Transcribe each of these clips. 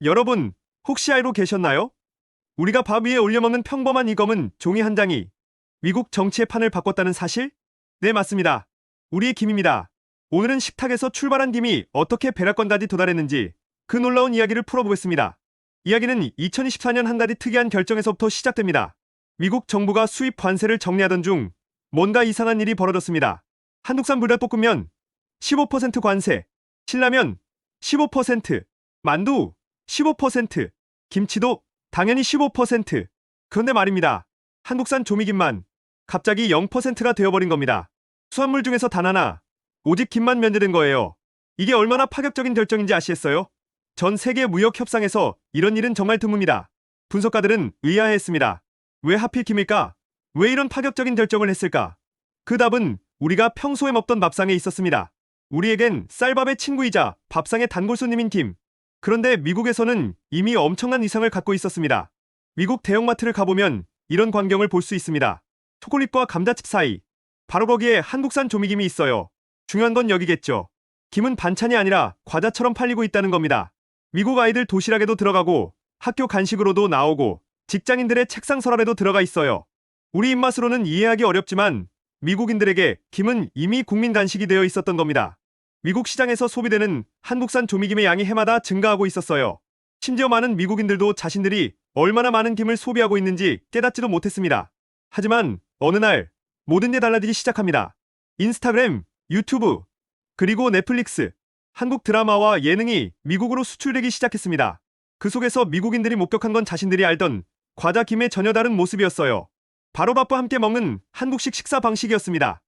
여러분, 혹시 알고 계셨나요? 우리가 밥 위에 올려 먹는 평범한 이 검은 종이 한 장이 미국 정치의 판을 바꿨다는 사실? 네, 맞습니다. 우리의 김입니다. 오늘은 식탁에서 출발한 김이 어떻게 백악관까지 도달했는지 그 놀라운 이야기를 풀어보겠습니다. 이야기는 2024년 한 가지 특이한 결정에서부터 시작됩니다. 미국 정부가 수입 관세를 정리하던 중 뭔가 이상한 일이 벌어졌습니다. 한국산 불닭볶음면 15% 관세, 신라면 15%, 만두 15%, 김치도 당연히 15%. 그런데 말입니다. 한국산 조미김만 갑자기 0%가 되어버린 겁니다. 수산물 중에서 단 하나, 오직 김만 면제된 거예요. 이게 얼마나 파격적인 결정인지 아시겠어요? 전 세계 무역 협상에서 이런 일은 정말 드뭅니다. 분석가들은 의아해했습니다. 왜 하필 김일까? 왜 이런 파격적인 결정을 했을까? 그 답은 우리가 평소에 먹던 밥상에 있었습니다. 우리에겐 쌀밥의 친구이자 밥상의 단골 손님인 김. 그런데 미국에서는 이미 엄청난 위상을 갖고 있었습니다. 미국 대형마트를 가보면 이런 광경을 볼 수 있습니다. 초콜릿과 감자칩 사이, 바로 거기에 한국산 조미김이 있어요. 중요한 건 여기겠죠. 김은 반찬이 아니라 과자처럼 팔리고 있다는 겁니다. 미국 아이들 도시락에도 들어가고 학교 간식으로도 나오고 직장인들의 책상 서랍에도 들어가 있어요. 우리 입맛으로는 이해하기 어렵지만 미국인들에게 김은 이미 국민 간식이 되어 있었던 겁니다. 미국 시장에서 소비되는 한국산 조미김의 양이 해마다 증가하고 있었어요. 심지어 많은 미국인들도 자신들이 얼마나 많은 김을 소비하고 있는지 깨닫지도 못했습니다. 하지만 어느 날 모든 게 달라지기 시작합니다. 인스타그램, 유튜브, 그리고 넷플릭스, 한국 드라마와 예능이 미국으로 수출되기 시작했습니다. 그 속에서 미국인들이 목격한 건 자신들이 알던 과자 김의 전혀 다른 모습이었어요. 바로 밥과 함께 먹는 한국식 식사 방식이었습니다.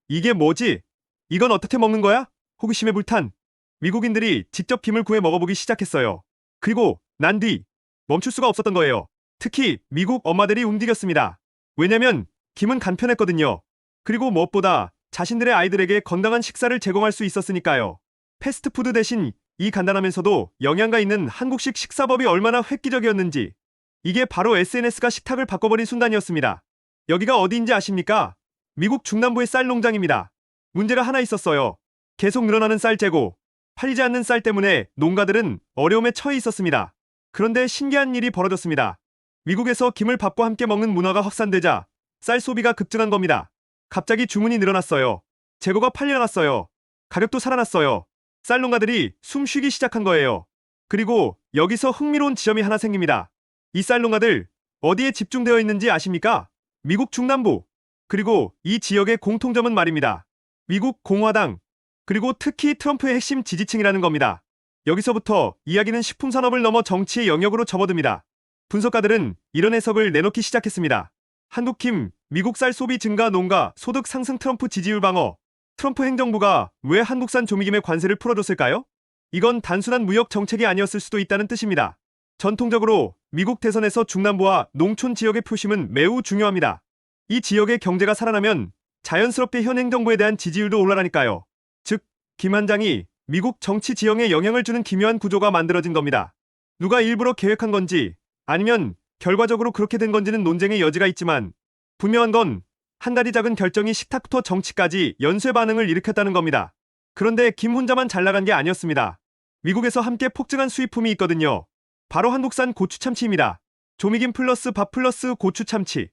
이게 뭐지? 이건 어떻게 먹는 거야? 호기심에 불탄 미국인들이 직접 김을 구해 먹어보기 시작했어요. 그리고 난 뒤 멈출 수가 없었던 거예요. 특히 미국 엄마들이 움직였습니다. 왜냐면 김은 간편했거든요. 그리고 무엇보다 자신들의 아이들에게 건강한 식사를 제공할 수 있었으니까요. 패스트푸드 대신 이 간단하면서도 영양가 있는 한국식 식사법이 얼마나 획기적이었는지. 이게 바로 SNS가 식탁을 바꿔버린 순간이었습니다. 여기가 어디인지 아십니까? 미국 중남부의 쌀 농장입니다. 문제가 하나 있었어요. 계속 늘어나는 쌀 재고, 팔리지 않는 쌀 때문에 농가들은 어려움에 처해 있었습니다. 그런데 신기한 일이 벌어졌습니다. 미국에서 김을 밥과 함께 먹는 문화가 확산되자 쌀 소비가 급증한 겁니다. 갑자기 주문이 늘어났어요. 재고가 팔려나갔어요. 가격도 살아났어요. 쌀 농가들이 숨 쉬기 시작한 거예요. 그리고 여기서 흥미로운 지점이 하나 생깁니다. 이 쌀 농가들 어디에 집중되어 있는지 아십니까? 미국 중남부. 그리고 이 지역의 공통점은 말입니다. 미국 공화당, 그리고 특히 트럼프의 핵심 지지층이라는 겁니다. 여기서부터 이야기는 식품 산업을 넘어 정치의 영역으로 접어듭니다. 분석가들은 이런 해석을 내놓기 시작했습니다. 한국 김, 미국 쌀 소비 증가 농가, 소득 상승 트럼프 지지율 방어. 트럼프 행정부가 왜 한국산 조미김의 관세를 풀어줬을까요? 이건 단순한 무역 정책이 아니었을 수도 있다는 뜻입니다. 전통적으로 미국 대선에서 중남부와 농촌 지역의 표심은 매우 중요합니다. 이 지역의 경제가 살아나면 자연스럽게 현 행정부에 대한 지지율도 올라가니까요. 즉, 김 한 장이 미국 정치 지형에 영향을 주는 기묘한 구조가 만들어진 겁니다. 누가 일부러 계획한 건지 아니면 결과적으로 그렇게 된 건지는 논쟁의 여지가 있지만 분명한 건 한 가지 작은 결정이 식탁부터 정치까지 연쇄 반응을 일으켰다는 겁니다. 그런데 김 혼자만 잘 나간 게 아니었습니다. 미국에서 함께 폭증한 수입품이 있거든요. 바로 한국산 고추참치입니다. 조미김 플러스 밥 플러스 고추참치.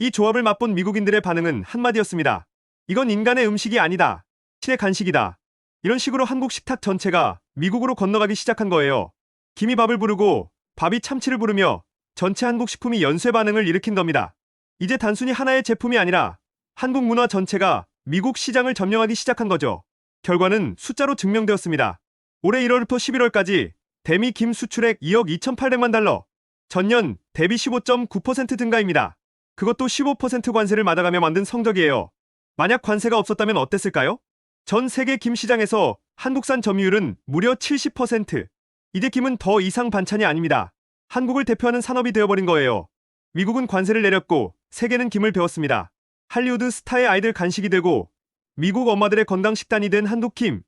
이 조합을 맛본 미국인들의 반응은 한마디였습니다. 이건 인간의 음식이 아니다. 신의 간식이다. 이런 식으로 한국 식탁 전체가 미국으로 건너가기 시작한 거예요. 김이 밥을 부르고 밥이 참치를 부르며 전체 한국 식품이 연쇄 반응을 일으킨 겁니다. 이제 단순히 하나의 제품이 아니라 한국 문화 전체가 미국 시장을 점령하기 시작한 거죠. 결과는 숫자로 증명되었습니다. 올해 1월부터 11월까지 대미 김 수출액 2억 2,800만 달러. 전년 대비 15.9% 증가입니다. 그것도 15% 관세를 맞아가며 만든 성적이에요. 만약 관세가 없었다면 어땠을까요? 전 세계 김 시장에서 한국산 점유율은 무려 70%. 이제 김은 더 이상 반찬이 아닙니다. 한국을 대표하는 산업이 되어버린 거예요. 미국은 관세를 내렸고 세계는 김을 배웠습니다. 할리우드 스타의 아이들 간식이 되고 미국 엄마들의 건강 식단이 된 한국김.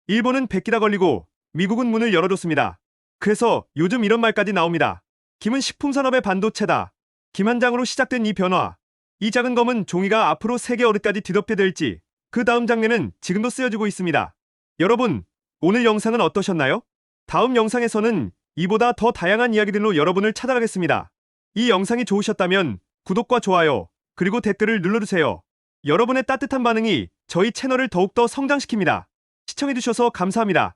일본은 백기라 걸리고 미국은 문을 열어줬습니다. 그래서 요즘 이런 말까지 나옵니다. 김은 식품산업의 반도체다. 김 한 장으로 시작된 이 변화. 이 작은 검은 종이가 앞으로 세계 어디까지 뒤덮게 될지 그 다음 장면은 지금도 쓰여지고 있습니다. 여러분, 오늘 영상은 어떠셨나요? 다음 영상에서는 이보다 더 다양한 이야기들로 여러분을 찾아가겠습니다. 이 영상이 좋으셨다면 구독과 좋아요, 그리고 댓글을 눌러주세요. 여러분의 따뜻한 반응이 저희 채널을 더욱더 성장시킵니다. 시청해주셔서 감사합니다.